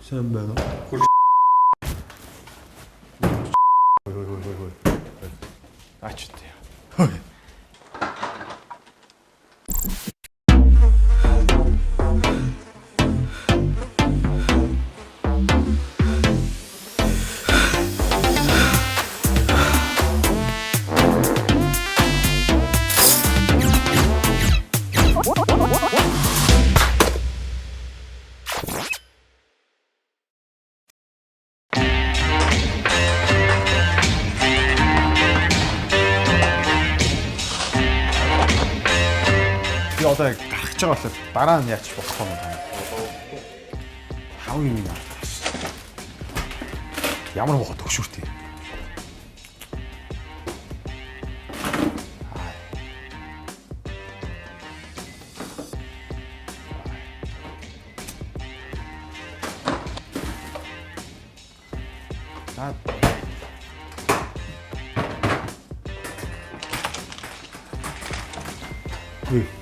Сайн байна уу? Аач тий. Би одоо гарах гэж байгаа бол дараа нь яач болох юм байна. Хав юм яа. Ямар мохот төгшүүртэй.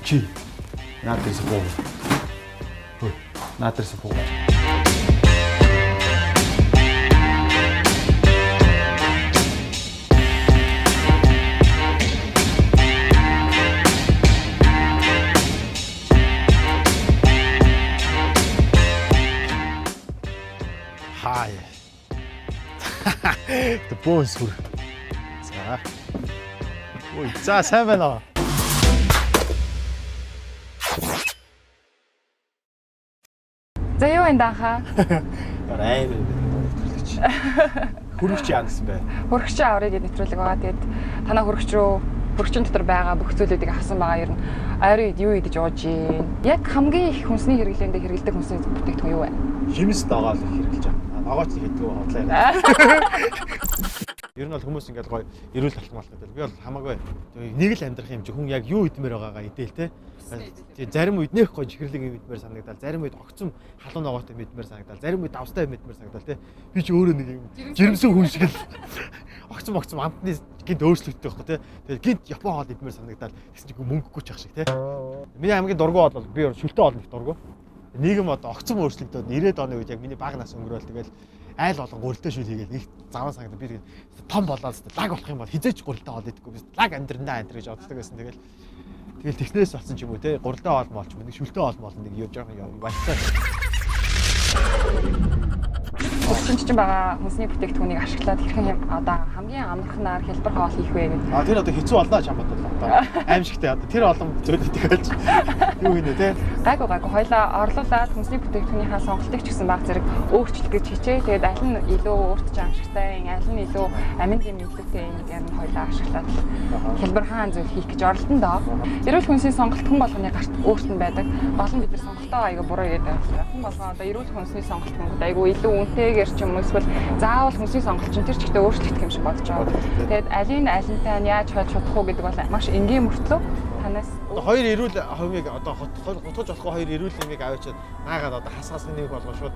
Чи наадэрс боо. Наадэрс боо. Хай. Тэ бонс хүр. За. Ой, за сайн байна. За юу энэ даахаа? Арай нэвтрүүлэгч. Хөрөгч яа гэсэн бэ? Хөрөгч аврыг нэвтрүүлэг байгаа. Тэгээд танаа хөрөгч рүү хөрөгчийн дотор байгаа бүх зүйлүүдийг хасан байгаа. Ер нь ойрын үед юу идэж ууж гин. Яг хамгийн их хүнсний хэрэглээнд хэрэгэлдэг хүнсний бүтээгдэхүүн юу вэ? Химис дагаал хэрэглэж байгаа. Ногооч хийдгүү хотлаа. Ер нь бол хүмүүс ингээд гоё эрүүл алтмал гэдэг. Би бол хамаагүй нэг л амьдрах юм чи хүн яг юу идмээр байгаагаа идээл те. Зарим үед нэх гоё чихэрлэг юм идмээр санагдал, зарим үед огцом халуун ногоотой идмээр санагдал, зарим үед давстай юм идмээр санагдал те. Би ч өөрөө нэг юм жирэмсэн хүн шиг л огцом амтны гинт өөрчлөгддөг байхгүй те. Тэгээд гинт Япон хоол идмээр санагдал. Тэгсэн чинь мөнгөгүй ч ах шиг те. Миний хамгийн дургу бол би шүлтэй хоол нэг дургу. Нийгэм одоо огцом өөрчлөгдөд 90-ад оны үед яг миний баг нас өнгөрөөл тэгэл айл болон гурилтай шүл хийгээл их заван санагдав. Би том болоод лаг болох юм бол хизээч гурилтай хоол идэхгүй. Би лаг амьдрандаа амтэр гэж боддог байсан. Тэгэл технээс болсон ч юм уу те гурилтай хоол молч нэг шүлтэй хоол мол нэг юу жоохон баяртай. Хөрөгчөнд чинь байгаа хүнсний бүтээгдэхүүнийг ашиглаад хэрхэн одоо хамгийн амархнаар хялбар хоол хийх вэ гэдэг. Тэр одоо хэцүү болно чамд бол одоо аимшигтэй одоо тэр олон зүйлүүдийг олж юу гинэ те. Гайгүй хоёлаа орлуулад хүнсний бүтээгдэхүүнийхаа сонголтыг ч гэсэн баг зэрэг өөрчлөх гэж хичээ. Тэгээд аль нь илүү өөртөө амжигтай, аль нь илүү амин нэмэлттэй юм яг нь хоёлаа ашиглаад хялбар хаан зүйл хийх гэж оролдсон доо. Эрүүл хүнсний сонголт хүн болгоны гарт өөрт нь байдаг. Гол нь бид нар сонголтоо аяга буруу гэдэг. Хүн болгоо одоо эрүүл хүнсний сонголт нь аяга илүү үнэтэйгээр ч юм уу эсвэл заавал хүнсний сонголт чинь тэр чигтээ өөрчлөгдөх юм шиг бодож байгаа. Тэгээд алинтай нь яаж хойд чадах уу гэдэг бол маш энгийн мөртлөө танаас хоёр эрүүл ховмыг одоо хотгож болохгүй хоёр эрүүл нэмийг аваачаад наагаад одоо хасгаас нэг болгоо шууд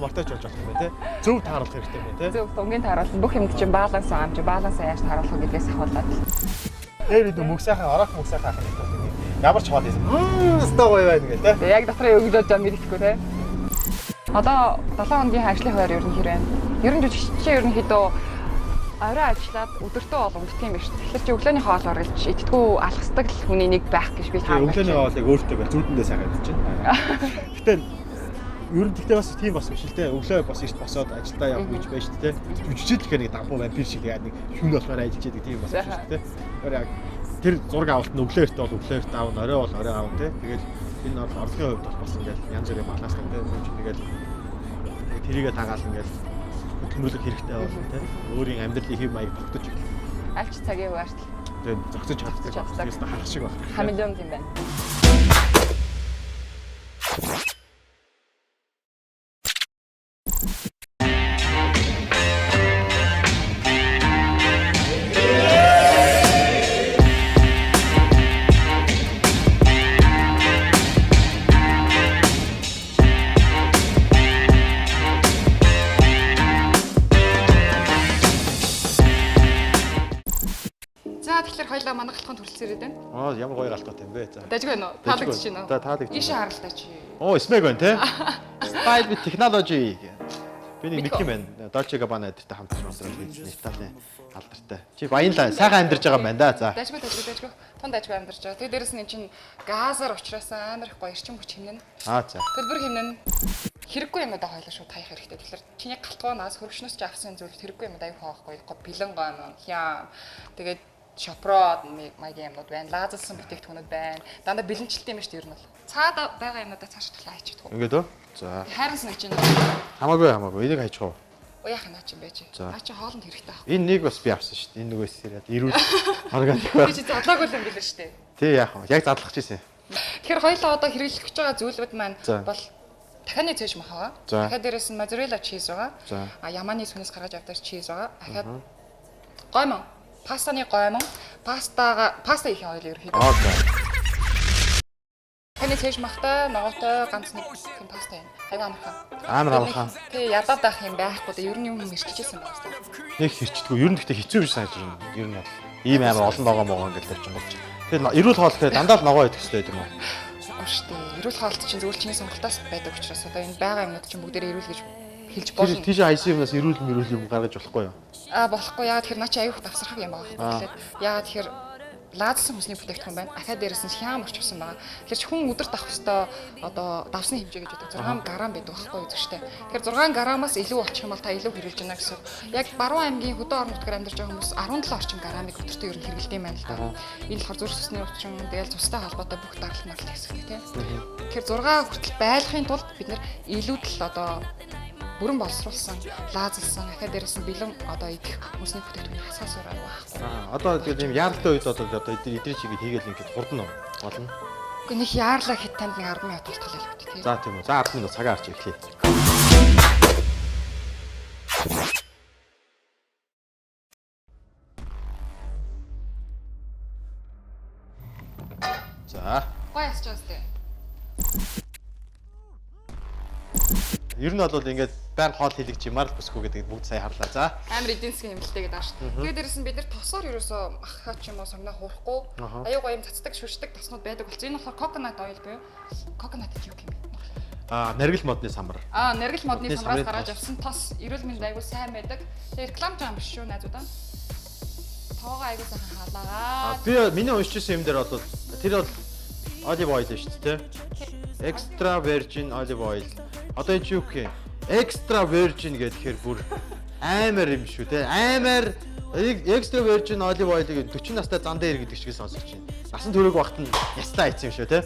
мортойч болж болох юм байна те. Зөв тааруулах хэрэгтэй байна те. Зөв тунгийн тааруулсан бүх юмд чинь баланс амж баланс яаж тааруулах гэдгээс ахуулаад. Тэр үед мөг сайхан ороох мөг сайхан ахах юм. Ямар ч хоол ийсэн. Өстой гоё байна гэх те. Яг дотроо өгөөж байгаа мэдэхгүй те. Одоо 7 хоногийн ажлын хуваар ер нь хэр байна? Ер нь жижигчээ ерөнхийдөө орой ажиллаад өдөртөө бол үлдэх юм биш. Тэгэхээр чи өглөөний хоол оруулж идтгүү алхасдаг л хүний нэг байх гэж би таарч байна. Өглөөний хоолыг өөртөө бай зүудэндээ сайхан идчихэв. Гэтэ ер нь тэгтээ бас тийм бас биш л те. Өглөө бас эрт босоод ажилдаа явах гэж байж те. Жүжигчээд тэгэхээр нэг дампуу вампир шиг яа нэг шүн болохоор ажиллаж байдаг тийм бас биш те. Тэгэхээр яг тэр зураг авалт нь өглөөрт бол өглөөрт аавна, орой бол орой аавна тий. Тэгэл энэ бол орлогын хувьд бас ингээл янз бүрийн баланстай тий. Тэгэл тэрийгэ дагаал ингээл хөдөлмөрлөх хэрэгтэй болно тий. Өөрийн амьдралын хэв маяг тогтож Аль ч цагийн үеэрт тэгээд зогсож чаддаг. Тэрээс ханах шиг байна. хамилон юм байна. За тэгэхээр хоёлаа манайхалтын төрөлцөө ирээд байна. Аа ямар гоё галтгаатай юм бэ. За. Дажгүй байна уу? Таалагдчих чинь үү? За таалагдчих. Ийшээ харалтаа чи. Оо, смэг байна те. Style with technology. Биний мэдх юм байна. Dolce Gabbana эдэртэй хамт спонсор хийсэн Италийн алдартай. Чи баянлаа. Сайхан амьдарч байгаа юм байна да. За. Дажгүй. Тун дажгүй амьдарч байгаа. Тэгээ дээрэс нь эн чинь газар учраас амар их гоё эрчим хүч хэмнэн. Аа за. Төлбөр хэмнэн хэрэггүй юмудаа хойлоо шууд таях хэрэгтэй. Тэгэхээр чиний галтгоонаас хөргөчнөөс ч авсан зүйл хэрэггүй юмудаа аюу хаахгүй. Бэлэн гоо юм. Хяам. Тэгээд шопрод маягийн юмнууд байна. Лазалсан бүтээгдэхүүнүүд байна. Дандаа бэлэнчлэлтэй юм шүү дээ ер нь бол. Цаада байгаа юмудаа цааш талаа хайчих туу. Ингээд үү? За. Хайранс нэг чинь. Хамаагүй. Энийг хайчих уу? Уу яах юм аа чи бэ чи. Аа чи хоолнд хэрэгтэй авах. Энэ нэг бас би авсан шүү дээ. Энэ нөгөөс ирээд ирүүл органик Би чи задлаагүй юм билээ шүү дээ. Тий яах вэ? Яг задлах гэсэн. Тэгэхээр хоёлаа одоо хэрэглэж гэж байгаа зүйлүүд маань бол дахианы цээж махаа. За. Дахиад дээрээс нь моzzarella cheese байгаа. За. Яманы сүнээс гаргаж авдаг cheese байгаа. Дахиад гоймон. Пастаны гоймон. Паста их ойл ерөөхдөө. Аа за. Таны цээж махтай ногоотой ганц нэг юм паста юм. Аяга амархан. Амар амархан. Тэг ядаад авах юм байхгүй да ер нь юм ирчихсэн байна шүү дээ. Нэг хэрчдэггүй. Ер нь гэхдээ хэцүү биш санаж байна. Ер нь бол ийм амар олон ногоо могоо ингээд л чимгуулж. Тэгэхээр эрүүл хоол гэхээр дандаа л ногоо идэх хэрэгтэй гэдэг юм уу? Үгүй шүү дээ. Эрүүл хоолт чинь зөвхөн чиний сонголтоос байдаг учраас одоо энэ байгаа юмнууд чинь бүгдээр эрүүл гэж хэлж болно. Тийш IC-аас эрүүл юм гаргаж болохгүй юу? Болохгүй. Яагаад тэгэхээр наа чи аюух давсархаг юм байгаа. Тэгэхээр яагаад тэгэхээр лаадсан хүнсний бүтээгдэхүүн байна. Ахаад дээрээс нь хяам орчихсон байгаа. Тэгэхээр ч хүн өдөрт авах хэвээр одоо давсны хэмжээ гэж байдаг 6 грамм байдаг байхгүй юу зүгштэй. Тэгэхээр 6 граммаас илүү болчих юм бол та илүү хэрэглэж байна гэсэн. Яг Баруун аймгийн хөдөө орон нутгаар амьдарч байгаа хүмүүс 17 орчим граммыг өдөртөө ер нь хэрэглэдэг юм байна л да. Энэ болохоор зүрх сүсний өвчин, тэгэл цустай холбоотой бүх даралт марлт хэсэг тийм. Тэгэхээр 6 хүртэл байлгахын тулд бид нэр илүүдл одоо бүрэн боловсруулсан, лаазалсан, ахаа дээрээс нь бэлэн одоо идэх хүнсний бүтээгдэхүүн хасаас ураа байхгүй. Одоо тийм яаралтай үед одоо эдний чигийг хийгээл ингээд хурдна уу? Болно. Гэхдээ нэг яарлаа хэд танд нэг 10 минут болтол л үү тийм. За тийм үү. За 10 минут цагаа арч эхлэе. За. Гоё асч байгаа сте. Ер нь бол ингээд байр хоол хийлгэж юмар л бүсгүй гэдэг бүгд сайн харлаа. За. Амар эдийн засгийн хэмнэлтэй гэдэг ааш. Тэгээд дээрэс нь бид нар тосоор ерөөсөө ахаа ч юм уу согноо хуурахгүй аюу гоё юм цацдаг шүршдэг тоснууд байдаг болсон. Энэ болохоор coconut oil буюу coconut юу юм бэ? Наргил модны самбар. Наргил модны самбараас гаргаж авсан тос эрүүл мэнд аюу сайн байдаг. Тэгээд реклам жаа биш шүү найзуудаа. Тоогоо аюу сайхан халаагаа. Би миний уншижсэн юм дээр бол тэр бол olive oil шүү дээ. Extra virgin olive oil. Одоо энэ юу гэх юм? Extra virgin гэхээр бүр амар юм шүү те. Амар extra virgin olive oil-ыг 40 настай зан дээр гэдэг чигээр сонсож байна. Насан туршиг багт нь яслаа хийсэн юм шүү те.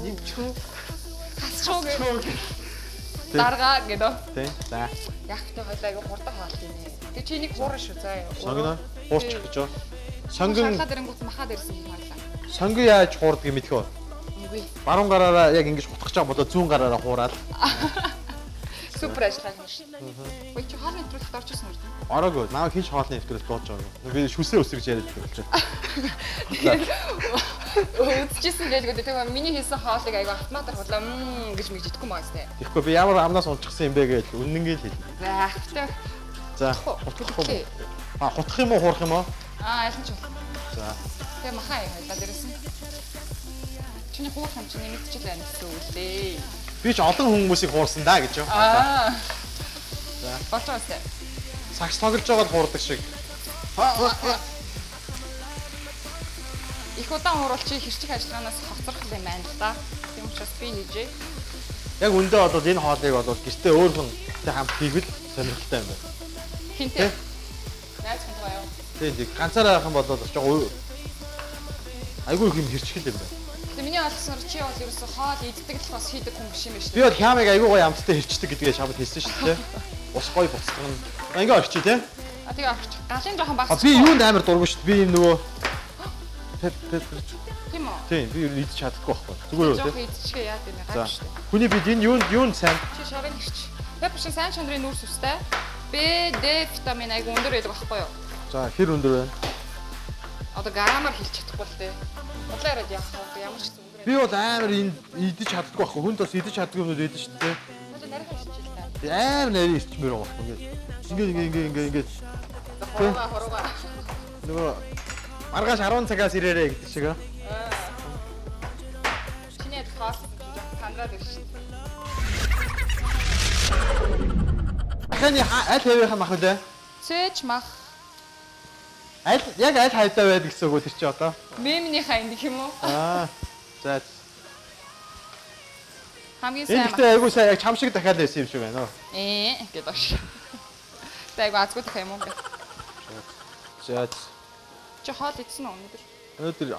Нэг чүү. Хасчоо дарга гэдэг. Тэ. За. Яг тэ хойлоо аяга хурдан хаалт юм ээ. Тэг чи энийг хуурна шүү заа. Сонгоно. Хуурчих гэж байна. Сонгон шалаад ирэнгүүт махаад ирсэн юм хаалаа. Сонгон яаж хуурдаг юм мэдэх үү? Үгүй. Баруун гараараа яг ингэж хутгах чам болоо зүүн гараараа хуураад. Супер ажиллах юм шиг. ወይ чи хоолны нэвтрүүлэгт орчихсон үү? Ороогүй. Наа хинч хоолны нэвтрүүлэгт дууж байгаа. Би шүсээ өсгөж яриад байна. Үзчихсэн гэлгүй тэгээ миний хийсэн хоолыг аяга автоматар худлаа гэж мэдчихгүй маа сте. Тэгэхгүй би ямар амнаас унчихсан юм бэ гэж үнэнгээ л хэлнэ. За хэвчээ. За хутгах юм. Хутгах юм уу хуурах юм уу? Аль нь ч бол. За. Тэгээ махаа яваа дээрээс нь. Чиний хуурах юм чинь мэдчихэл байна гэсэн үг лээ. Би ч олон хүмүүсийг хуурсан даа гэж юу. За. Болоосаа. Сагс тоглож байгаа хуурдаг шиг. Их удаан хууруулч хэрчиг ажиллагаанаас хоцрох юм байна л да. Тийм учраас би хийжээ. Яг үндэ бол энэ хоолыг бол гэртээ өөр хүнтэй хамт хийвэл сонирхолтой юм байна. Хинтээ. Найз хүн гоё. Тэгээ ганцаараа явах юм бол жоо айгүй их юм хэрчгэл юм байна. Тэгээ миний ойлгосноор чи бол ерөөсө хоол иддэг л бас хийдэг хүн биш юм байна шүү. Би бол хямыг айгүй гоё амттай хэрчдэг гэдгээ шамд хэлсэн шүү дээ. Ус гоё буцсан. Ингээ орчих тий. А тэгээ орчих. Галын жоохон багс. Би юунд амар дургу шүү дээ. Би юм нөгөө тийм үү? Тийм би юу идэж чаддаггүй байхгүй. Зүгээр үү тий. Жоохон идчихээ яа гэдэг юм гайгүй шүү дээ. Хүний бид энэ юунд сайн? Чи шарын хэрч. Пеппер шин сайн чанарын нүүрс үстэй. B, D витамин айгүй өндөр байдаг байхгүй юу? За хэр өндөр байна? Одоо грамаар хэлж чадахгүй л дээ. Удлаа яриад явах уу? Ямар ч гэсэн өндөр. Би бол амар энэ идэж чаддаггүй байхгүй. Хүнд бас идэж чаддаггүй юмуд идэж шүү дээ. Одоо нарийн хэлчихээ л та. Би амар нарийн ирчмээр байгаа байхгүй. Ингээд. Хорууга. Нөгөө маргааш 10 цагаас ирээрэй гэдэг шиг аа. Чиний хоол тандраад ирж шүү. Ахны аль хэвийнхэн мах үлээ? Цэж мах. Яг аль хайдаа байдаг гэсэн үг тэр чи одоо? Мемнийхаа энэ гэх юм уу? Аа. За. Хамгийн Энэ сайн. ихтэй айгуу сайн яг чам шиг дахиад байсан юм шиг байна уу? Гэдэг баш. Тайг азгүй тах юм уу? За. Чи хоол идсэн үү өнөөдөр? Өнөөдөр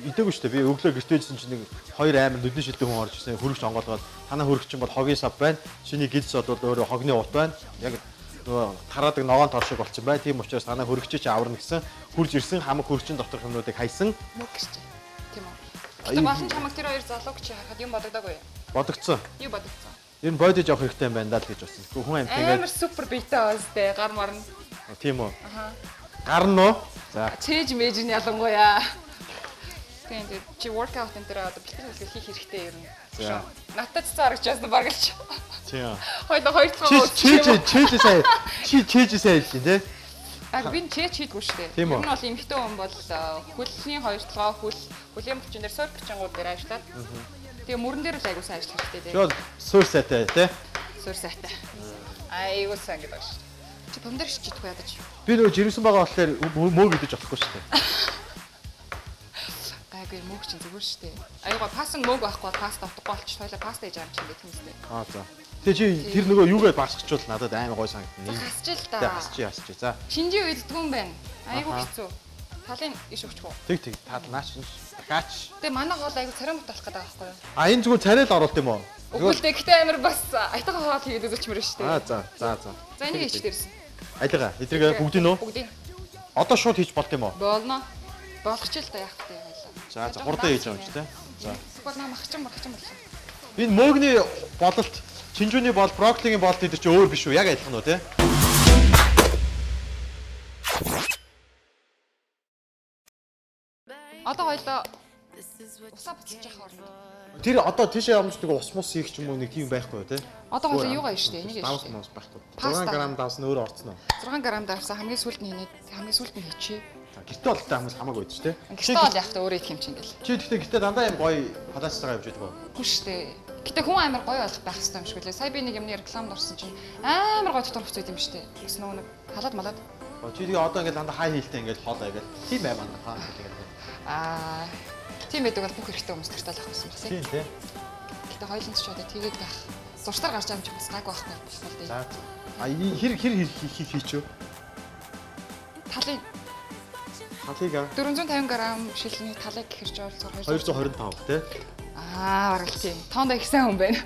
идээгүй шүү дээ. Би өглөө гэртээжсэн чинь нэг хоёр амар нүдэн шилдэг хүн орж ирсэн. Хөрөгч онгоолгоод танаа хөрөгч чинь бол хогийн сав байна. Шиний гэлс бол өөрөө хогны ут байна. Яг нөгөө тараадаг ногоон тор шиг болчихсон бай. Тийм учраас танаа хөрөгч чи аварна гэсэн хурж ирсэн хамаг хөрөгчийн доторх юмнуудыг хайсан. Мөг гэж. Тийм үү. Гэтэ болон чамаг тэр хоёр залууг чи харахад юм бодогдоогүй юу? Бодогцсон. Юу бодогдсон? Ер нь бодож явах хэрэгтэй юм байна даа л гэж бодсон. Хүн амт ингээд Амар супер битэй өстэй гар марна. тийм үү. Аха. Гарна уу? За. Чэж мэж нь ялангуяа. Тийм чи workout энэ дээр одоо бэлтгэл хийх хэрэгтэй ер нь. За. Надад цаа харагчаасан баг л чи. Тийм. Хоёул хоёр дахь Чээж сайн. Чээж сайн хэлсэн тий. би чэж хийдгүй шүү дээ. Тийм үү? Ер нь бол эмхтэн хүн бол хөлний хоёр дахь хөлийн бүчин дээр сорь бичингууд дээр ажиллаад. Тэгээ мөрөн дээр л айгуу сайн ажиллах хэрэгтэй дээ. Тэгэл суур сайтай тий. Суур сайтай. Айгуу сайн гэдэг шүү. Чи помдор шичдэггүй ядаж. Би нөгөө жирэмсэн байгаа болохоор мөөг идэж болохгүй шүү дээ. Гайгүй мөг чинь зүгээр шүү дээ. Аюугаа пасан мөг байхгүй паста утгагүй болчих. Хоёлаа паста хийж авч юм гэх юм зү. Аа за. Тэгээ чи тэр нөгөө юугээд барсчихвол надад аймаг гой санагдана. Хасч л Тэгээ да. хасчих. За. Шинжи уйлдгүй юм байна. Айгуу хэцүү. Талын иш өгчихөө. Тэг таалнаач. Дахаач. Тэгээ манай хоол айгуу царим болох гэдэг байхгүй юу? А энэ зүгээр царай л оруулт юм уу? Өгүүлдэ гэхдээ амар бас айтга хоол хийгээд үзчихмээр шүү дээ. Аа за. За энийг ич дээрсэн. Айлгаа. Эдрийг бүгдийг нөө. Бүгдийг. Одоо шууд хийж болт юм уу? Болно. Болгоч л да яах вэ хоёлаа. За хурдан хийж байгаа юм чи тий. За. Тэгвэл наа махчин болсон. Энэ мөөгний бололт, чинжүүний бол, брокколигийн бололт гэдэг чи өөр биш үү? Яг адилхан уу тий? Одоо хоёлоо усаа буцаж явах орно. Тэр одоо тийшээ явж нэг ус мус хийх ч юм уу нэг тийм байхгүй тий? Одоо хоёлоо юу гаяа штэ энийг Давс яаш. мус байхгүй. Паста. 6 г давс нь өөр орцсон уу? 6 г давсан хамгийн сүүлд нь хийчихье. Гэртээ бол та хүмүүс хамаагүй байж тий. Гэртээ бол яг та өөрөө их юм чинь гэл. Чи гэхдээ дандаа юм гоё халаацтайгаа явж байдаг уу? Үгүй штэ. Гэтэ хүн амар гоё болох байх хэрэгтэй юм шиг үлээ. Сая би нэг юмны рекламд орсон чинь амар гоё дотор хувцас юм штэ. Бас нөгөө нэг халаад малаад. Чи тэгээ одоо ингээд дандаа хай хийлтэй ингээд хоол байгаад тийм бай маань хаа гэдэг. Аа тийм байдаг бол бүх хэрэгтэй хүмүүс төртөл авах гэсэн байна. Тийм тий. Гэтэ хоёулын ч одоо тэгээд байх. Зурстаар гарч байгаа юм чи бас гайгүй байхгүй болох л дээ. За. А хэр хийчихв? Талын Талыг 450 г шилний талыг гэхэрч оролцоор 225 тий. Аа бараг тийм. Тоонд ихсэн хүн байна.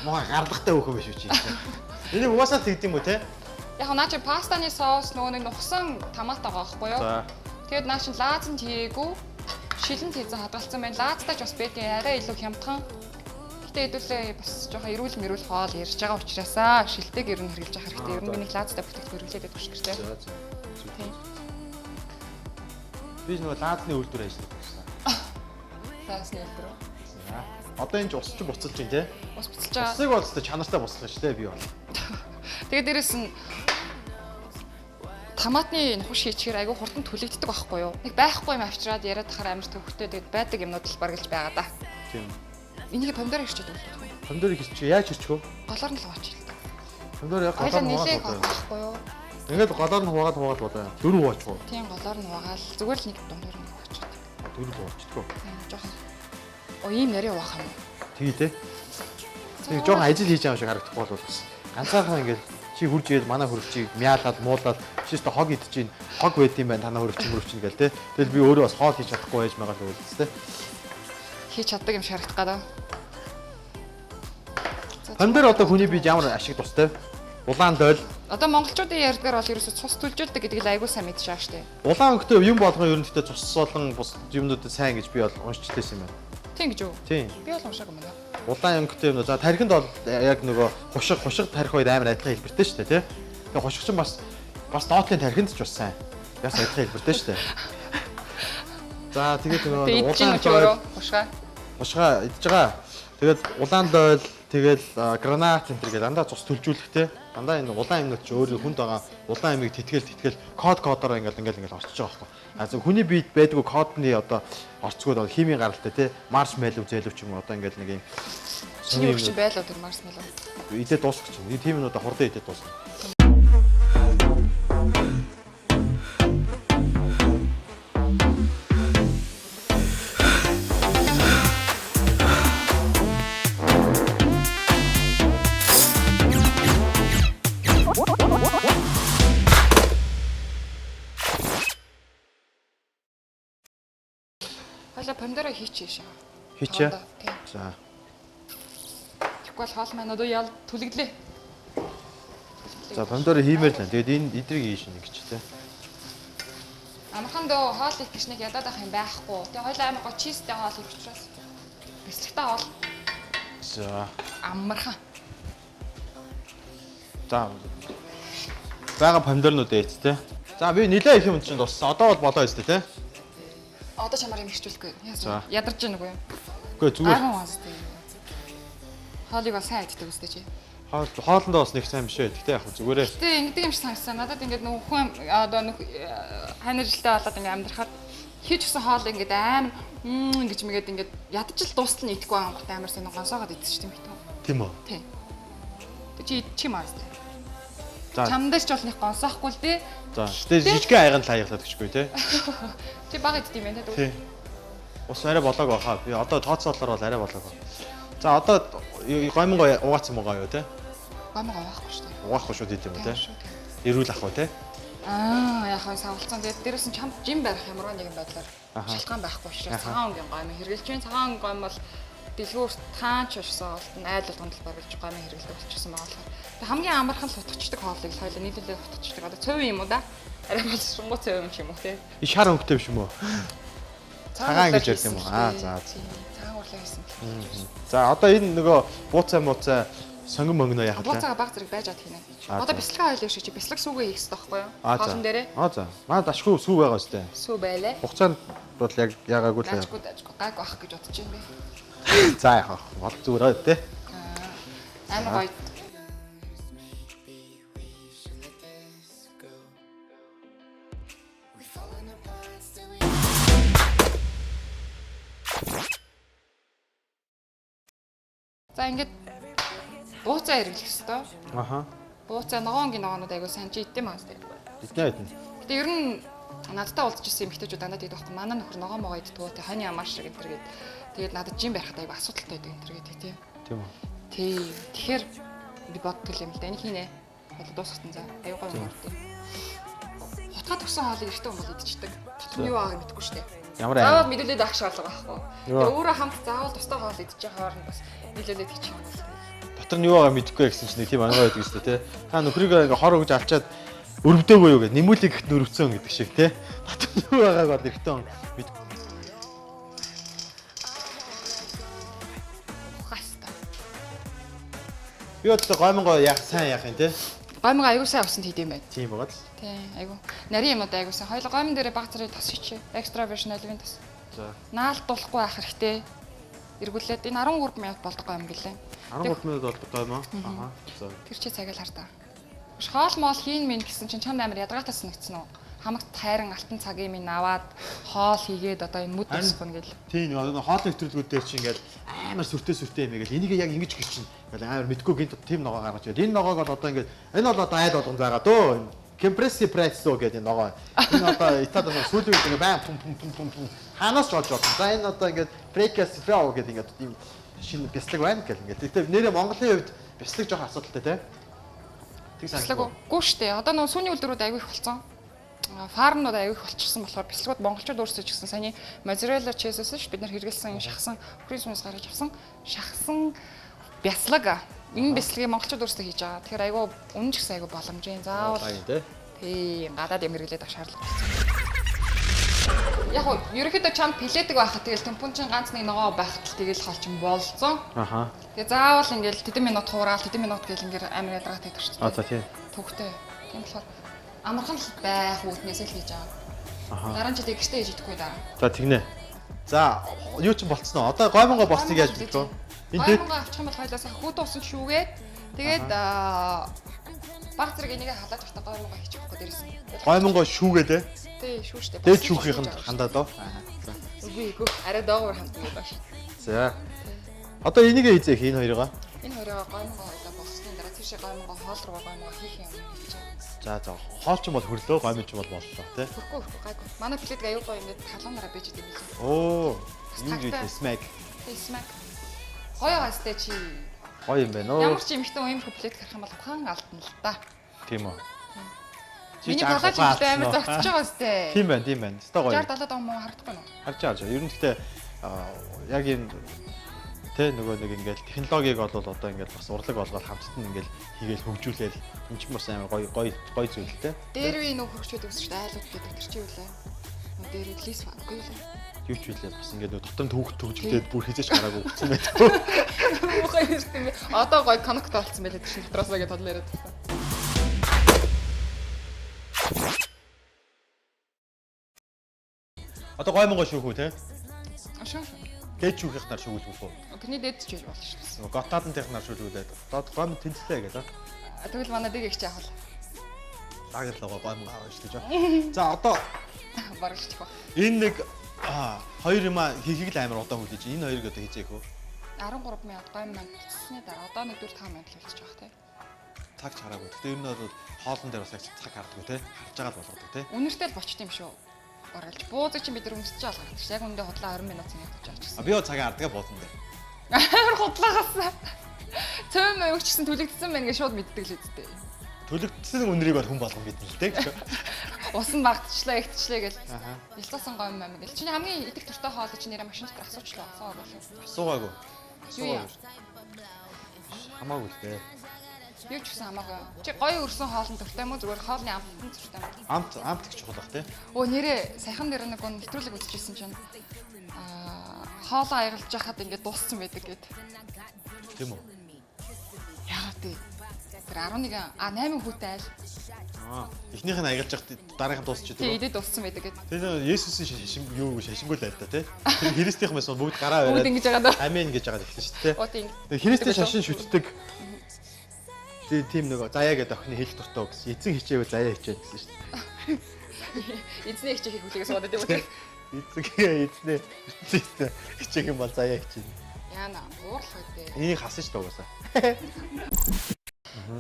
Маа гарлахтай хөөхөн биш үү чи. Энийг угаасаа тэгдэм юм уу тий? Яг наа чи пастаны соус нөгөө нэг нухсан томат байгаа байхгүй юу? За. Тэгээд наа чи лаазан хийгээгүй шилэн хийсэн хадгалсан байна. Лаазтай ч бас бэдэ арай илүү хямдхан. Гэтэ хэдүүлээ бас жоохон эрүүл мэрүүл хоол ярьж байгаа учраас шилдэг ер нь хэрглэж явах хэрэгтэй. Ер нь миний лаазтай бүтээгдэхүүн хэрэглээд байдаг шүү дээ. Тийм. Би нөгөө лаазны үйлдвэр ажилладаг гэсэн. Лаазны үйлдвэр. За. Одоо энэ ч ус чи буцалж байна тий? Ус буцалж байгаа. Усыг бол өстой чанартай буцалж шүү дээ би бол. Тэгээд дээрэс нь томатны нухш хийчихээр айгүй хурдан түлэгддэг байхгүй юу? Нэг байхгүй юм авчираад яриад тахаар амар төвхтэй тэгээд байдаг юмнууд л баргалж байгаа да. Тийм. Энийг помидор ирчээд үлдэх үү? Помидор хийчих чи яаж хийчих вэ? Голоор нь л хаваач хэлдэг. Помидор яг Хоёлаа голоор нилээг нь байхгүй юу? ингээд голоор нь хуугаад болоо. Дөрөв хууч уу? Тийм голоор нь угаал зүгээр л нэг дундуур нь хаваач. Дөрөв хуучдгоо. Тийм жоохон. Оо ийм яриа угаах юм. Тэгээ тий. Тэг жоохон ажил хийж байгаа юм шиг харагдахгүй бол бас ганцаархан ингээд чи чи хурж ийл манай хургчийг мяалаад муулаад чи өстө хог идчихин хог байд юм байна танаа хургч мөрөвчин гэл те. Тэгэл би өөрөө бас хоол хийж чадахгүй байж байгаа л үйл те. Хийж чаддаг юм шарагдах гадаа. Помидор одоо хүний бид ямар ашиг тустай? Улаан дойл. Одоо монголчуудын ярьдгаар бол ерөөсө цус түлжүүлдэг гэдгийг айгуу сайн мэдж байгаа шүү дээ. Улаан өнгөтэй юм болгоо ер нь гэхдээ цус болон бус юмнуудад сайн гэж би бол уншчихлээсэн юм байна. Тийм гэж үү? Тийм. Би бол уншаагүй юм байна. Улаан өнгөтэй юм. За тархинд бол яг нөгөө хушиг тарих үед амар адилхан хэлбэртэй шүү дээ тий. Тэгээ хушиг чинь бас доотлын тархинд ч бас сайн. Яс адилхан хэлбэртэй шүү дээ. За тэгээд нөгөө улаан дойл хушгаа идж байгаа. Тэгээд улаан дойл тэгэл гранат энэ төр гэдэг дандаа цус төлжүүлэхтэй. Дандаа энэ улаан юмнууд чи өөрөө хүнд байгаа улаан юмыг тэтгэл кодоор ингээл орчиж байгаа байхгүй. А зөв хүний биед байдгүй кодны одоо орцгоод химийн гаралтай тий маршмеллоу зээлв ч юм уу одоо ингээл нэг юм чиний өгч байлаа тэр маршмеллоу. Идээд дуусчих чинь. Тийм юм одоо хурдан идээд дуусна. Хойло помидороо хийчихээ шээ. Хийчээ. За. Тэгвэл хоол маань одоо ял түлэглээ. За помидороо хиймээр л. Тэгээд энэ идрийг хийшин гэж тий. Амархан дөө хоол их гэж нэг ядаад ах юм байхгүй. Тэгээ хойлоо амар го чизтэй хоол их учраас. Бэлтгэхтэй хоол. За. Амархан. За. Бага помидорнууд ээц тий. За би нилээ их юм чинь туссан. Одоо бол болоо өстэй тий. Одоо чамаар юм хэрчүүлэхгүй. Ядарч байна уу юм? Үгүй зүгээр. Хоолыг бол сайн иддэг үстэй чи. Хоолндоо бас нэг сайн биш ээ. Гэтэ яг зүгээрээ. Гэтэ ингэдэг юм шиг санагдсан. Надад ингээд нөх хүн одоо нөх ханиржилтэй болоод ингээд амьдрахад хийж гисэн хоол ингээд амар ингэж мэгээд ингээд ядаж л дуустал нь идэхгүй байгаа юм. Амар сайн гонсоогоод идсэн шүү дээ. Тийм үү? Тийм. Тэг чи идчих юм аа зү. За. Чамдаш ч бол нэг гонсоохгүй л дээ. За. Тэгээ жижигхэн айган таяглаад гэхгүй тий. Чи баг идэх юм байна те. Ус арай болоог баха. Би одоо тооцоолоор бол арай болоог. За одоо гомго угаацсан байгаа юу те? Гомго угаахгүй шүү дээ. Угаахгүй шүү дээ юм те. Ирүүл ах уу те? Аа яхаа савлцсан. Тэгээд дээрээс нь чамд жим барих ямар нэгэн байдлаар шалтгаан байхгүй учраас цагаан өнгийн гом хэрэглэж байна. Цагаан гом бол дэлгүүрт таанч ушсан болтон айлал гондол барилж гом хэрэглэдэг болчихсон байгаа болохоор. Тэг хамгийн амархан л утгачдаг хоолыг хоёул нийлүүлээд утгачдаг. Одоо цөв юм уу да? Арай болшингуу цөв юм ч юм уу те. И шар өнгөтэй биш юм уу? Цагаан гэж ярьд юм уу? Аа за. Цагаан урлаа хийсэн. За одоо энэ нөгөө бууцаа сонгон мөнгнөө яах вэ? Бууцаага баг зэрэг байж ад хийнэ. Одоо бяцлагаа хойлоо шиг чи бяцлаг сүүгээ хийх хэрэгтэй байхгүй юу? Хоолн дээрээ. Аа за. Манай дашгүй сүү байгаа өстэй. Сүү байлаа. Хугацаанд бол яг яагаагүй л. Дашгүй гайг ах гэж бодож юм бэ. За яах вэ? Бол зүгээр те. Амар гоё. За ингээд бууцаа хэрэглэх хэвээр. Аха. Бууцаа ногоонгийн ногоонууд айгуу сайн чи идэм аа тест. Иднэ иднэ. Гэтэ ер нь надтай уулзж ирсэн эмэгтэйчүүд дандаа тэгдэг байхгүй. Манай нөхөр ногоон могоо иддэг те хань ямар шиг энэ төр гээд. Тэгээд надад жим барихад айгуу асуудалтай байдаг энэ төр гээд тий. Тийм үү. Тий. Тэгэхээр би боддог юм л да. Энийг хийнэ. Хоол дуусгасан за. Айгуу гоё юм тий. Хотгод өгсөн хоолыг эртээ хүмүүс идчихдэг. Дотор нь юу байгааг мэдэхгүй шүү дээ. Ямар аа мэдүүлээд авах шаардлага байхгүй. Тэгээ өөрөө хамт заавал тустай хоол идчих хооронд бас нийлүүлээд хийчих юм байна. Дотор нь юу байгаа мэдэхгүй гэсэн чинь тийм ангай байдаг шүү дээ, тэ. Та нөхрийгөө ингээ хор өгж авчаад өрөвдөөгүй юу гэж нэмүүлэг ихт өрөвцөн гэдэг шиг, тэ. Дотор нь юу байгааг бол эртөө мэдэхгүй. Хаста. Би одоо гомго яах сайн яах юм, тэ. Гомго аягүй сайн авсан хийдэм байт. Тийм байгаа л. Тий, айгу. Нарийн юм одоо айгу сайн. Хоёул гомн дээрээ баг зэрэг тас хийчихэ. Extra version оливын тас. За. Наалдуулахгүй байх хэрэгтэй. Эргүүлээд энэ 13 минут болдог юм гэлээ. 13 минут болдог юм аа. Аха. За. Тэр чи цагаал хартаа. Хоол моол хийн минь гэсэн чинь чамд амар ядгаатай санагдсан уу? Хамагт хайран алтан цагийн минь аваад хоол хийгээд одоо энэ мүд тасгоно гэл. Тийм одоо хоолны нэвтрүүлгүүд дээр чи ингээл амар сүртэй юм ингээл энийг яг ингэж гис чинь ингээл амар мэдгүй гинт тийм ногоо гаргаж ирээд энэ ногоог бол одоо ингээл энэ бол одоо айл болгон байгаа дөө. Компресси пресо гэдэг ногоо. Энэ одоо итадас сүүлийн үед ингээ баам пум ханаас ч олж байна. За энэ одоо ингээд прекас фрау гэдэг ингээд ийм шинэ бяцлаг байна гэл ингээд. Тэгтээ нэрээ Монголын хувьд бяцлаг жоох асуудалтай те. Бяцлаг үгүй шүү дээ. Одоо нөө сүүний үлдэрүүд аягүй их болсон. Фармнууд аягүй их болчихсон болохоор бяцлагууд монголчууд өөрсдөө ч гэсэн саяны моzzarella cheese-с ш бид нар хэрэглэсэн шахсан хөрийн сүнс гаргаж авсан шахсан бяцлаг. Энэ бяцлагийг монголчууд өөрсдөө хийж байгаа. Тэгэхээр аягүй үнэн ч гэсэн аягүй боломжийн заавал тийм гадаад юм хэрэглээд авах шаардлага болсон. Яг нь ерөнхийдөө чамд пилэдэг байхад тэгэл темпун чин ганц нэг ногоо байхад л тэгэл холчин болцсон. Аха. Тэгээ заавал ингээл тэдэн минут хураал тэдэн минут гэл ингээр амар ядаргатай тавьчих. За тийм. Төвхтэй. Тийм болохоор амархан л байх үүднээс л хийж байгаа. Дараа нь ч тэгштэй хийж идэхгүй да. За тэгнэ. За юу ч болцсон уу? Одоо гоймонго болсныг яаж мэдэх вэ? Гоймонго авчих юм бол хойлоос хүүд усан шүүгээд тэгээд баг зэрэг энийг халааж авах гоймонго хийчих байхгүй дээрээс. Гоймонго шүүгээд ээ. Тий, шүүштэй. Дээд шүүхийнх нь хандаад оо. Үгүй арай доогоор ханддаг байх. За. Одоо энийг хийзээх энэ хоёроо. Энэ хоёроо гоймонго хойлоо болсны дараа тийшээ гоймонго хоол руу гоймонго хийх юм хийж байгаа. За хоолч юм бол хөрлөө, гоймон ч юм бол боллоо тий. Хүрхгүй гайгүй. Манай плед аюу гоё ингээд талуунаараа бийж идэв юм лээ. Оо, юу гэж смак. Смак. Гоё гастай чи. Гоё юм байна оо. Ямар ч юмхтэн иймэрхүү плед харах юм бол ухаан алдна л да. Тийм үү. Миний балаж ихтэй амар зогсож байгаа сте. Тийм байна, тийм байна. Өстой гоё. 60 70 он муу харагдахгүй юу? Харж байгаа. Ер нь гэхдээ яг энэ тэ нөгөө нэг ингээл технологиг бол одоо ингээл бас урлаг болгоод хамтд нь ингээл хийгээл хөгжүүлээл энэ ч бас амар гоё зүйл тэ. Дээр үе нөх хөгжөөд өсч айлууд гэдэг тэр чи юу лээ? Дээр релиз фангүй юу лээ? Юу ч үлээ бас ингээд дотор нь төвхт төгжүүлээд бүр хизээч гараагүй өгсөн байдаг. Мухай юм бэ? Одоо гоё коннект болсон байлээ тэр дотроосоо гэж тодлоо яриад байсан. Одоо гоймонго шүүхүү те. Ашаа. Дээд шүүхийнх нар шүүгүүлэх үү? Тэрний дээд ч болно шүү дээ. Готаадантайх нар шүүгүүлээд. Одоо гоймон тэнцлээ гэдэг. Тэгвэл манай дэг их ч яах вэ? Лагерлогоо гоймонго авах шүү дээ. За одоо бараг ч их ба. энэ нэг хоёр юм хийхийг л амар удаан хүлээж. Энэ хоёрыг одоо хийжээх үү? 13 мянга гоймон болцсны дараа одоо нэг 4 5 мянга л болчих واخ те. Цаг чараагүй. Гэтэ ер нь бол хоолн дээр бас яг цаг харддаг те. Харж байгаа л болгодог те. Үнэртэй л бочт юм шүү. Оролж буузыг чинь бид нар өмсөж байгаа гэж. Яг үндэ худлаа 20 минут цэнэ явж байгаа ч. Би юу цагаа хардгаа буусан дээр. Амар худлагаас. Цөм өгчсэн төлөгдсөн байна гэж шууд мэддэг л үсттэй. Төлөгдсөн үнэрийг бол хүн болгон мэднэ л те. Усан багтчлаа, ихтчлээ гэл. Ялцаасан гом юм гэл. Чиний хамгийн идэх туртай хоол чи нэрээ машин дээр асуучлаа. Асуугаагүй. Юу яа? Хамаагүй л те. Юу ч гэсэн хамаагүй. Чи гоё өрсөн хоолн туртай мó зүгээр хоолны амтны туртай мó? Амт гэж чухал бах те. Өө нэрээ саяхан дээр нэг гон нэвтрүүлэг үзчихсэн чинь хоолоо аялж яхад ингээд дууссан байдаг гэд. Тийм үү? Яа тий. Тэр 11 8 хүүтэй айл. Эхнийх нь аялж яхад дараагийнх нь дуусчих тийм үү? Тий, идээд дууссан байдаг гэд. Тэр Есүсийн шашин юу шашингүй л байл та те. Тэр Христийнх мэс бүгд гараа бариад. Бүгд ингэж байгаа даа. Амин гэж байгаа хэлсэн шүү дээ. Оо тийм. Тэр Христийн шашин шүтдэг. Тийм нөгөө заяа гэдэг охины хэл дуртай гэсэн. Эзэн хичээвэл заяа хичээн гэсэн шүү дээ. Эзний хичээх хүлээгээс удаа тийм үү? Эзнээ хичээх юм бол заяа хичээн. Яна уурлах үү? Энийг хасан шүү дээ угаасаа.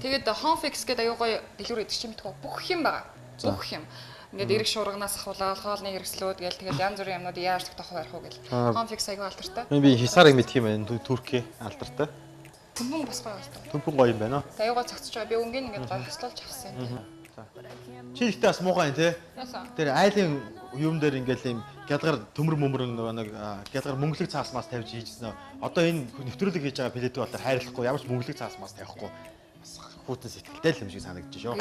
Тэгээд home fix гэдэг аюу гоё дэлгүүр идэх юм тгөө бүх юм байгаа. Бүх юм. Ингээд эрэг шуурганаас ахуулаад хоолны хэрэгслүүд гээл тэгээд янз бүрийн юмнууд яаж тогтоох байх вэ гэл. Home fix аюу алдартай. Би хисарыг мэдх юм байна. Турки алдартай. Төмпөн бас гоё байна. Төмпөн гоё юм байна. Аюугаа цогцож байгаа. Би өнгийн ингээд гоё хослуулж авсан юм. Чи ихтэй бас муухай юм те. Яасан? Тэр айлын юм дээр ингээл юм гялгар төмөр мөмрөн нэг гялгар мөнгөлөг цаас мас тавьж хийжсэн. Одоо энэ нэвтрүүлэг хийж байгаа плэт бол хайрлахгүй ямар ч мөнгөлөг цаас мас тавихгүй. Бас хүүтэн сэтгэлтэй л юм шиг санагдаж шүү.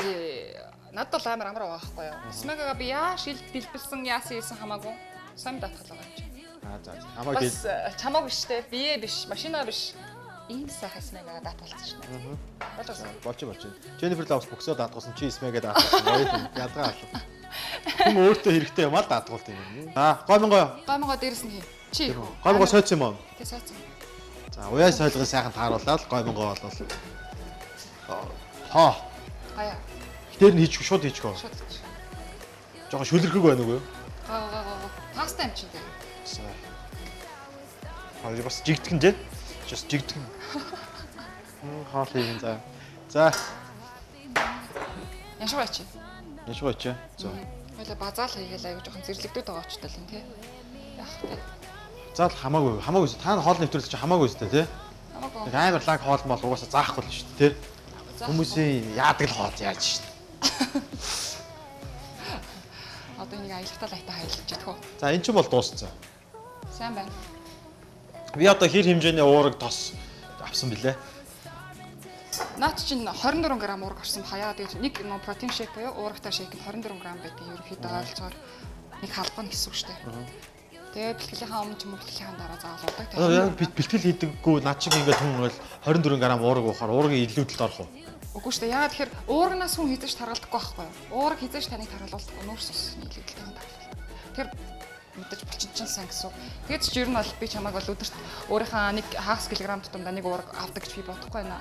Надад бол амар байхгүй юу. Смагага би яа шилд дэлбэлсэн яасан хийсэн хамаагүй. Сайн даатгал байгаа юм чи. За хамаагүй. Бас чамаа биш те. Бие биш, машина биш. Ийм сайхан смага даатгалсан шүү дээ. Болж. Jennifer Lopez бөксөө даатгалсан чи смага даатгалсан. Ялгаа алуу. Хүн өөртөө хэрэгтэй юм аа даатгалт юм. Гоймонго дээрс нь хий. Чи. Гоймонго сойц юм уу? Тэ сойц. За уяа сойлгоо сайхан тааруулаад гоймонго болол. Гая. Тэр нь хийчих шууд хийчихөө. Шууд. Жохоо шүлэрхэг байна уу? Паста юм чи дээ. Бас жигдгэн дээ. Just жигдгэн. Хаал хийгэн за. За. Яшгүй чи. За. Хойло базаал хийгээл аягүй жоохон зэрлэгдүүд байгаа ч tal юм тий. Яах вэ? За хамаагүй. Та хоол нэвтрүүлж чи хамаагүй өстэй тий. Хамаагүй. Амар лаг хоол мол угаасаа заахгүй л шүү дээ тий. Хүмүүсийн яадаг л хооц яаж шít. Одоо энийг аялагтаа лайтаа хаялж чадах уу? За эн чинь бол дууссан. Сайн байна. Би одоо хэр хэмжээний уураг тос авсан бэлээ. Наад чинь 24 г уураг орсон хаяа. Тэгээд нэг протеин шейк буюу уурагтай шейк нь 24 г байдаг. Ерөнхийдөө ойлцоор нэг халбан гэсэн үг шүү дээ. Тэгээд бэлтгэлийнхаа өмнө ч юм уу бэлтгэлийнхаа дараа заавал яг бэлтгэл хийдэггүй над шиг ингээд хүн бол 24 г уураг уухаар уургийн илүүдэлд орох уу? Үгүй шүү дээ. Яагаад тэгэхээр уурагнаас хүн хизэж таргалдахгүй байхгүй юу? Уураг хизэж таныг таргалуулдаг нүүрс усны илүүдэлтэй таргалдаг. Тэр мэдээж булчинчсан гэсэн үг. Тэгээд ч ер нь бол би чамайг бол өдөрт өөрийнхөө нэг хагас килограмм тутамдаа нэг уураг авдаг гэж би бодохгүй байна.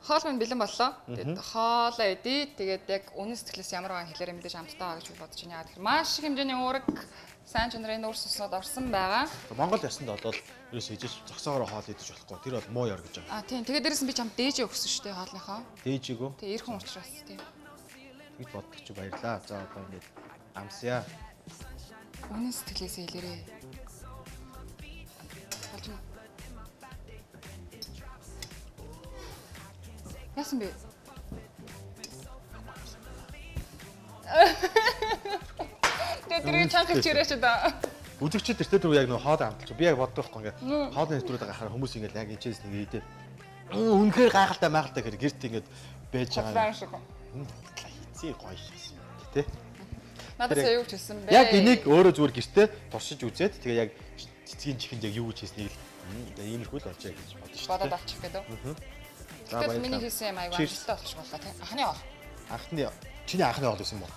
Хоол минь бэлэн боллоо. Тэгээд хоолоо идээ. Тэгээд яг үнэн сэтгэлээс ямар байгаа хэлээрээ мэдээж амттай байгаа гэж би бодож байна. Тэгэхээр маш их хэмжээний уураг сайн чанарын нүүрс уснууд орсон байгаа. Монгол ясанд бол ерөөс хийж зогсоогоор хоол идэж болохгүй. Тэр бол муу яр гэж байгаа. Тийм. Тэгээд дээрэс нь би чам дээжээ өгсөн шүү дээ хоолныхоо. Дээжээгөө. Тэгээ ирхэн уучраас тийм. Тэгж боддог чи баярлаа. За одоо ингээд амсъя. Үнэн сэтгэлээсээ хэлээрээ. Болж байна. Яасан бэ? Тэр чангалж ирээч да. Үзэгчд тэртээ дөрөв яг нэг хоол амталж. Би яг боддог байхгүй ингээд хоолны нэвтрүүлэг гарахаар хүмүүс ингээд яг ичээс нэг идэ. Үнэхээр гайхалтай майхалтай гэр гэрт ингээд байж байгаа. Хизээ гоё шээ. Тэ? Надад сая юу ч хэлсэн бэ? Яг энийг өөрөө зүгээр гэртээ туршиж үзээд тэгээ яг цэцгийн чихэнд яг юу гэж хэлснийг л иймэрхүү л олж яа гэж бодсон шүү дээ. Бодоод авчих гэдэг. За баярлалаа. Миний хэлсэн юм аяга амжилттай болчих боллоо тийм. Анхны хоол. Анхны чиний анхны хоол гэсэн юм уу?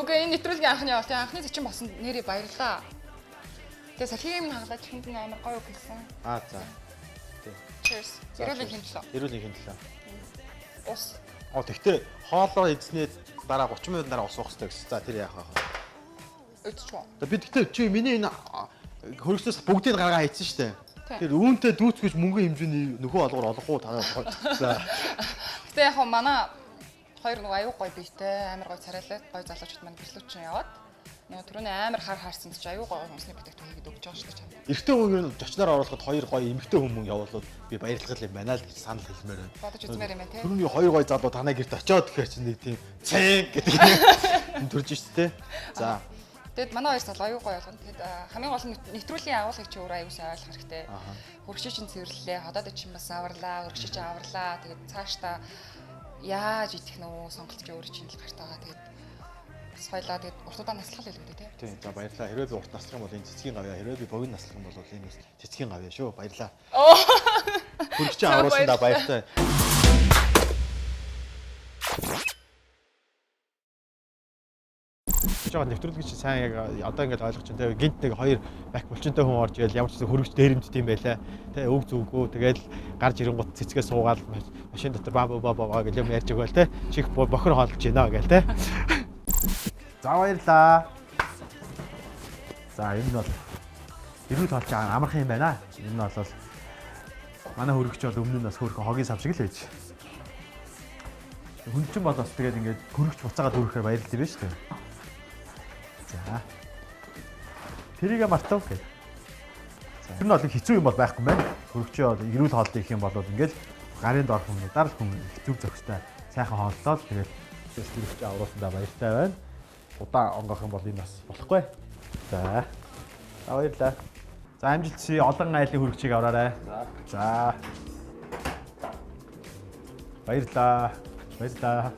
Окей, энэ нэвтрүүлгийн анхны хоол тийм. Анхны зочин болсон нэрээ баярлалаа. Тэгээ салхигийн минь хагалаад чихэнд нь амар гоё өгсөн. За. Тийм. Cheers. Эрүүлийн хэмтлээ. Эрүүлийн хэмтлээ. Ус. Тэгтээ хоолоо эзнээ дараа 30 минут дараа ус уух хэрэгтэй гэсэн. За тэр яах вэ? Өччөө. Би тэгтээ чи миний энэ хөргөснөөс бүгдийг гаргаа хийсэн шүү дээ. Тэр үүнтэй дүүцгэж мөнгө хэмжээний нөхөө олгоор олох уу танаа. За. Гэтэ яг манай хоёр нөгөө аюу гоё бийтэй амар гоё царайлаад гоё залуучууд маань гэрлүүч чинь яваад нөгөө түрүүний амар харсан гэж аюу гоё хүмүүсний бүтээгдэхүүн хийгээд өгч байгаа шүү дээ чамд. Эрэгтэй хүн ер нь зочноор оруулахад хоёр гоё эмэгтэй хүмүүс явуулаад би баярлах юм байна л гэж санал хэлмээр байна. Бодож үзмээр юм байна те. Түрүүний хоёр гоё залуу танаа гэрт очиод гэхээр чинь нэг тийм цэг гэдэг юм төрж шүү дээ. За. Тэгэд манай хоёр залуу аюу гоё болгоно. Тэгэд хамгийн гол нь нэвтрүүлгийн агуулгыг чи өөрөө аюу сайн ойлгох хэрэгтэй. Хөргөчөө чинь цэвэрлэлээ, ходоод чинь бас аварлаа, хөргөчөө чинь аварлаа. Тэгэд цаашдаа яаж идэх нөө сонголт чи өөрөө чинь л гартаага. Тэгэд бас хоёлаа тэгэд уртудаа наслах л хэлбэдэ тий. Тийм. За баярлалаа. Хэрвээ би урт наслах юм бол энэ цэцгийн гавья, хэрвээ би богино наслах юм бол энэ цэцгийн гавья шүү. Баярлалаа. Хөргөчөө авруулсандаа баярлалаа. Жоо нэвтрүүлэг чи сайн яг одоо ингээд ойлгож байна те гинт нэг хоёр бак булчинтай хүн орж ирээл ямар ч хөргөч дээрэмдт юм байлаа те өг зүгөө тэгэл гарч ирэнгут цэцгээ суугаад машин дотор баа гэж юм ярьж өгөөл те чих бохор хоолж гинэ гээл те. За баярлаа. За энэ бол эрүүл хоолч амархан юм байна. Энэ нь бол манай хөргөч бол өмнө нь бас хөөрхөн хогийн сав шиг л байж. Хүн чинь бол бас тэгээд ингээд хөргөч буцаагаад өргөхөөр баярлалаа байж тээ. За. Тэрийг мартав гэх. Тэр нь бол хэцүү юм бол байхгүй байна. Хөргөчөө бол эрүүл хоолтой их юм бол ингээл гарын доор хүмүүдээр л хүн зүг зохистой сайхан хооллоо. Тэгээд хөргөч авруулсандаа баяртай байна. Удаан онгох юм бол энэ бас болохгүй. За. Баярлалаа. За амжилт чи олон айлын хөргөчийг авраарай. За. Баярлалаа. Баярлалаа.